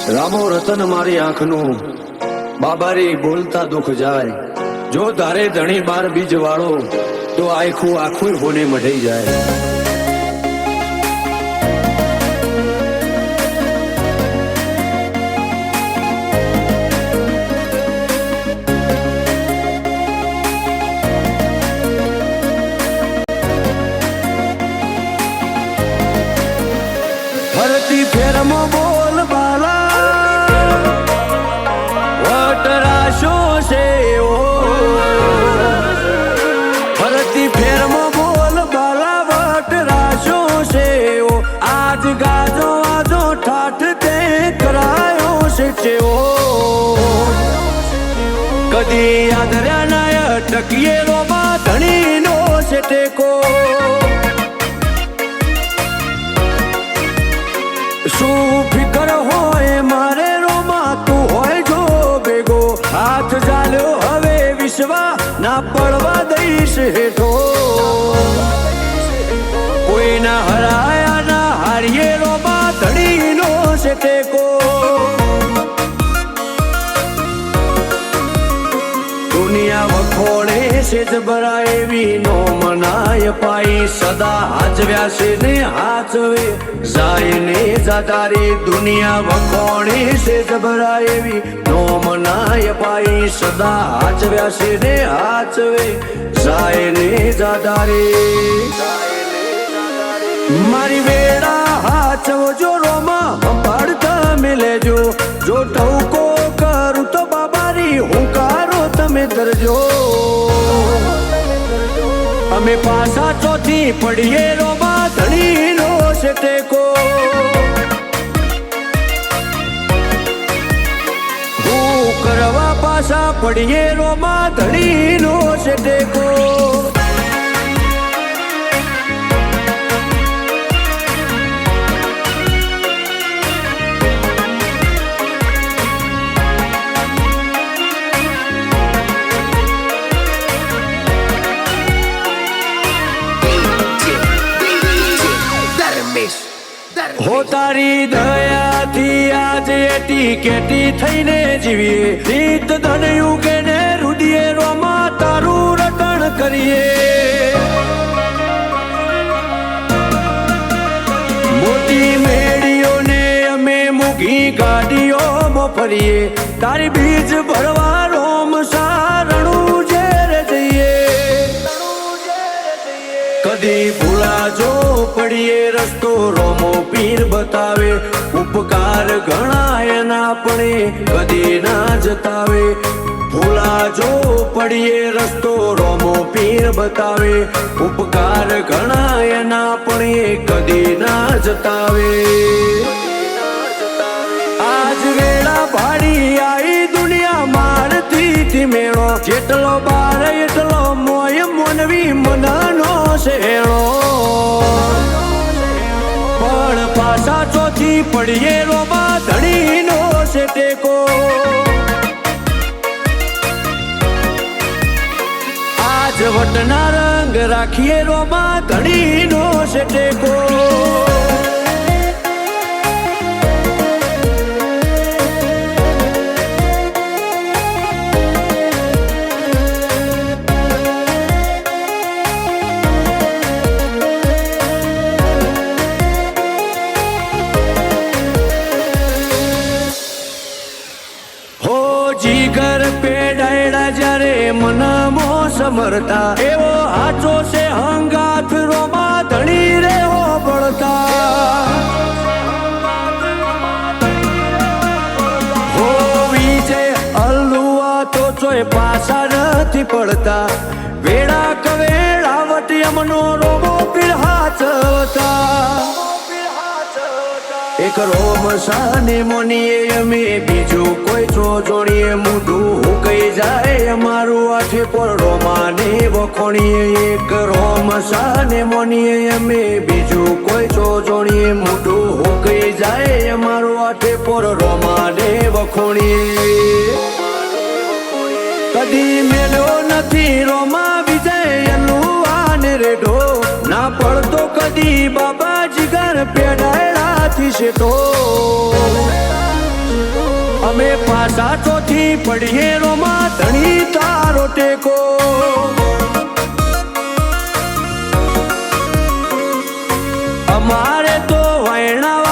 રામો રતન મારી આંખનું બાબારી બોલતા દુખ જાય જો તારે ધણી બાર બીજ વાળો તો આખું આખું હોને મઢી જાય ફરતી ફેરમાં બોલ બાલા વટરાશો છે ઓ ફરતી ફેરમાં બોલ બાલા વટરાશો છે ઓ આજ ગાજો આજો ઠાઠ તે કરાયો છે ઓ કદી આદર્યા નાય ટકીએ રોમાં ધણીનો છે ટેકો શું ફિકર હોય મારે રોમાં તું હોય જો ભેગો હાથ ચાલ્યો હવે વિશ્વા ના પડવા દઈશ હેઠો કોઈના હરાયા ના હારીએ રોમાં ધડીનો છે ટેકો દુનિયા વખોડે છે જબરા એવી નો મનાય પાઈ સદા હાચવ્યા છે ને હાચવે જાય ને જાતારી દુનિયા વખોડે છે જબરા એવી નો મનાય પાઈ સદા હાચવ્યા છે ને હાચવે જાય ને જાતારી મારી વેળા હાચવજો રોમાં સંભાળતા મિલેજો જો ટવકો કરું તો બાબારી હુંકારો તમે ધરજો અમે પાછા ચોથી પડીએ રોમાં ધણીનો છે ટેકો હું કરવા પાછા પડીએ રોમાં ધણીનો છે ટેકો હો તારી દયાથી આજે એટી કેટી થઈને જીવીએ રીત ધનયું કે ને રુદિએ રોમાં તારું રટણ કરીએ મોટી મેળીઓને અમે મૂકી ગાડીઓમાં ફરીએ તારી બીજ ભરવા રોમ સારણું ઝેર જઈએ કદી ભૂલાજો પડીએ રસ્તો રોમો પીર બતાવે ઉપકાર ઘણા એના પડે કદી ના જતાવે ભૂલાજો પડીએ રસ્તો રોમો પીર બતાવે ઉપકાર ઘણા એના પડે કદી ના જતાવે આજ વેળા ભાડી આઈ દુનિયા મારતી મેળો જેટલો બાર એટલો મોય મોનવી મનનો શેણો પણ પાછા ચોથી પડીએ રોમાં ધણીનો છે ટેકો આજ વટના રંગ રાખીએ રોમાં ધણીનો છે ટેકો જીગર પેડાયડા જ્યારે મનમો સમરતા એવો હાચો છે હંગાથ રોમાં ધણી રે હો પડતા હો વિજય અલ્લુઆ તો ચોય પાછા નથી પડતા વેળા કવેળા વટી અમનો રોમો પીર હાચવતા એક રોમ સાને મોનીએ અમે બીજું કોઈ છો જોડીએ મોઢું હુકાઈ જાય અમારું આઠે પર રોમાને વખોણીએ એક રોમ સાને મોનીએ અમે બીજું કોઈ છો જોડીએ મોઢું હુકાઈ જાય અમારું આઠે પર રોમાને વખોણીએ કદી મેલો નથી રોમા વિજય અલ્લુઆને રેઢો ના પડતો કદી બાબા જીગર પેડાયડા થી શેઠો અમે પાછા ચોથી પડીએ રોમાં ધણી તારો ટેકો અમારે તો વૈણા